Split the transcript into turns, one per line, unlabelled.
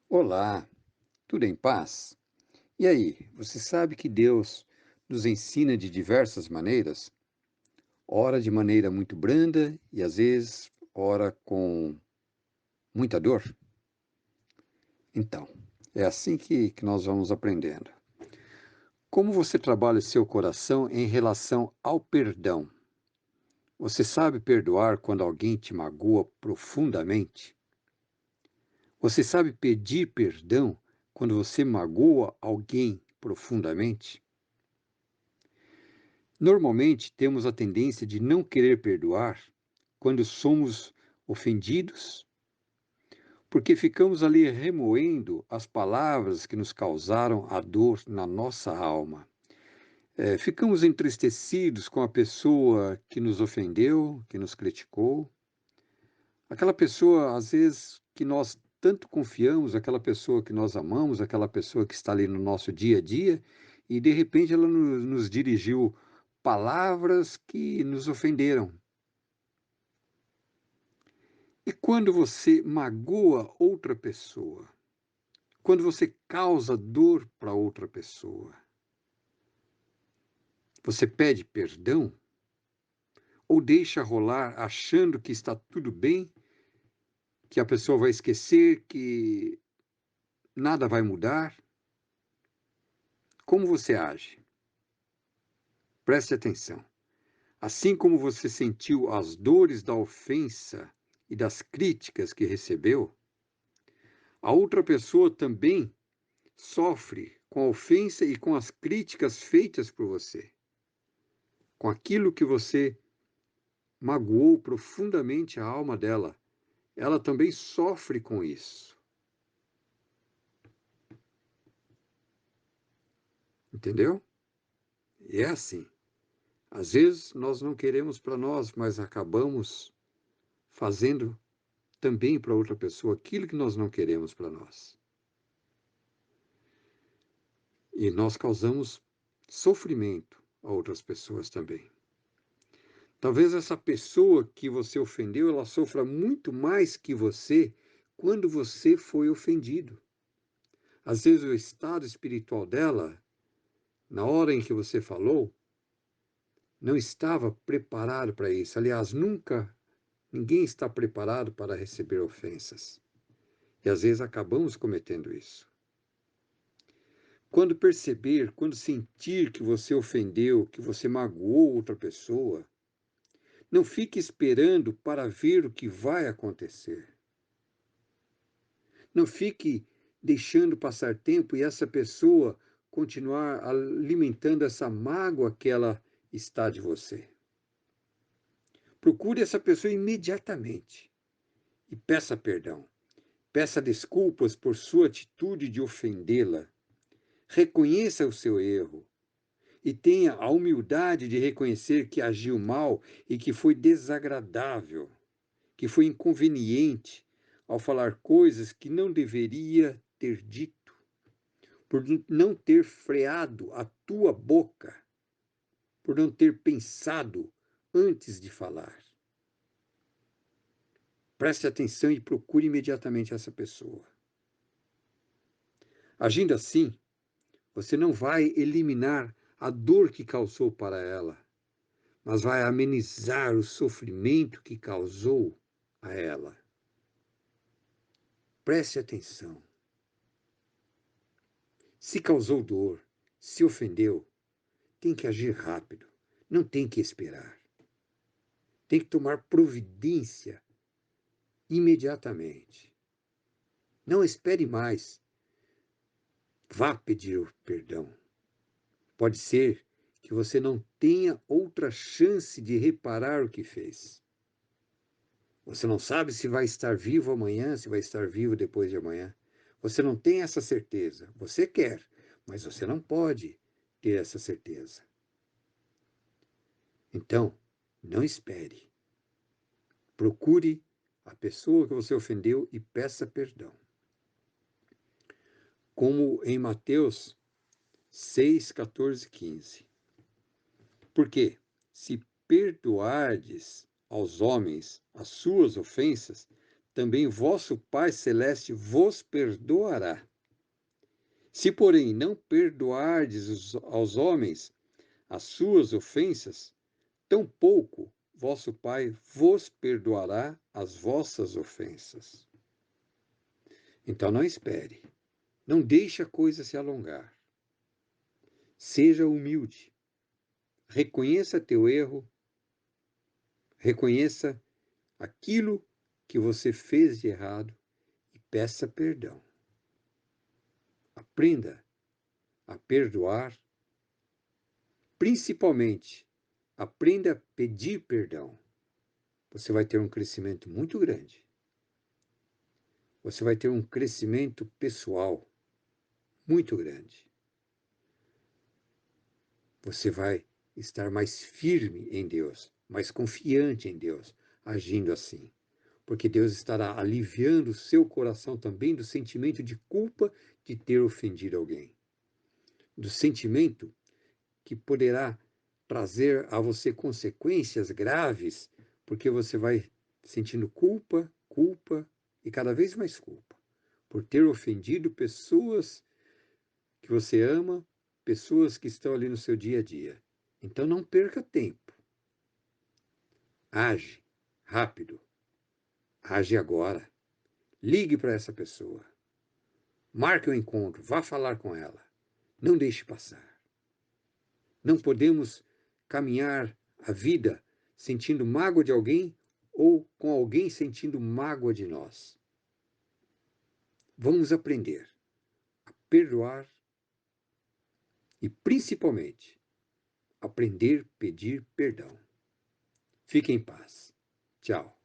Olá, tudo em paz? E aí, você sabe que Deus nos ensina de diversas maneiras? Ora de maneira muito branda e às vezes ora com muita dor? Então, é assim que nós vamos aprendendo. Como você trabalha o seu coração em relação ao perdão? Você sabe perdoar quando alguém te magoa profundamente? Você sabe pedir perdão quando você magoa alguém profundamente? Normalmente temos a tendência de não querer perdoar quando somos ofendidos, porque ficamos ali remoendo as palavras que nos causaram a dor na nossa alma. Ficamos entristecidos com a pessoa que nos ofendeu, que nos criticou, aquela pessoa, às vezes, que nós tanto confiamos, aquela pessoa que nós amamos, aquela pessoa que está ali no nosso dia a dia, e de repente ela nos dirigiu palavras que nos ofenderam. E quando você magoa outra pessoa, quando você causa dor para outra pessoa, você pede perdão ou deixa rolar achando que está tudo bem, que a pessoa vai esquecer, que nada vai mudar? Como você age? Preste atenção. Assim como você sentiu as dores da ofensa e das críticas que recebeu, a outra pessoa também sofre com a ofensa e com as críticas feitas por você, com aquilo que você magoou profundamente a alma dela. Ela também sofre com isso, entendeu? E é assim. Às vezes nós não queremos para nós, mas acabamos fazendo também para outra pessoa aquilo que nós não queremos para nós. E nós causamos sofrimento a outras pessoas também. Talvez essa pessoa que você ofendeu, ela sofra muito mais que você quando você foi ofendido. Às vezes o estado espiritual dela, na hora em que você falou, não estava preparado para isso. Aliás, nunca ninguém está preparado para receber ofensas. E às vezes acabamos cometendo isso. Quando perceber, quando sentir que você ofendeu, que você magoou outra pessoa, não fique esperando para ver o que vai acontecer. Não fique deixando passar tempo e essa pessoa continuar alimentando essa mágoa que ela está de você. Procure essa pessoa imediatamente e peça perdão. Peça desculpas por sua atitude de ofendê-la. Reconheça o seu erro e tenha a humildade de reconhecer que agiu mal e que foi desagradável, que foi inconveniente ao falar coisas que não deveria ter dito, por não ter freado a tua boca, por não ter pensado antes de falar. Preste atenção e procure imediatamente essa pessoa. Agindo assim, você não vai eliminar a dor que causou para ela, mas vai amenizar o sofrimento que causou a ela. Preste atenção. Se causou dor, se ofendeu, tem que agir rápido, não tem que esperar. Tem que tomar providência imediatamente. Não espere mais. Vá pedir o perdão. Pode ser que você não tenha outra chance de reparar o que fez. Você não sabe se vai estar vivo amanhã, se vai estar vivo depois de amanhã. Você não tem essa certeza. Você quer, mas você não pode ter essa certeza. Então, não espere. Procure a pessoa que você ofendeu e peça perdão. Como em Mateus 6, 14, 15. Porque se perdoardes aos homens as suas ofensas, também vosso Pai Celeste vos perdoará. Se, porém, não perdoardes aos homens as suas ofensas, tampouco vosso Pai vos perdoará as vossas ofensas. Então não espere, não deixe a coisa se alongar. Seja humilde, reconheça teu erro, reconheça aquilo que você fez de errado e peça perdão. Aprenda a perdoar, principalmente, aprenda a pedir perdão. Você vai ter um crescimento muito grande. Você vai ter um crescimento pessoal muito grande. Você vai estar mais firme em Deus, mais confiante em Deus, agindo assim. Porque Deus estará aliviando o seu coração também do sentimento de culpa de ter ofendido alguém. Do sentimento que poderá trazer a você consequências graves, porque você vai sentindo culpa, culpa e cada vez mais culpa, por ter ofendido pessoas que você ama, pessoas que estão ali no seu dia a dia. Então não perca tempo. Age rápido. Age agora. Ligue para essa pessoa. Marque um encontro. Vá falar com ela. Não deixe passar. Não podemos caminhar a vida sentindo mágoa de alguém ou com alguém sentindo mágoa de nós. Vamos aprender a perdoar e, principalmente, aprender a pedir perdão. Fique em paz. Tchau.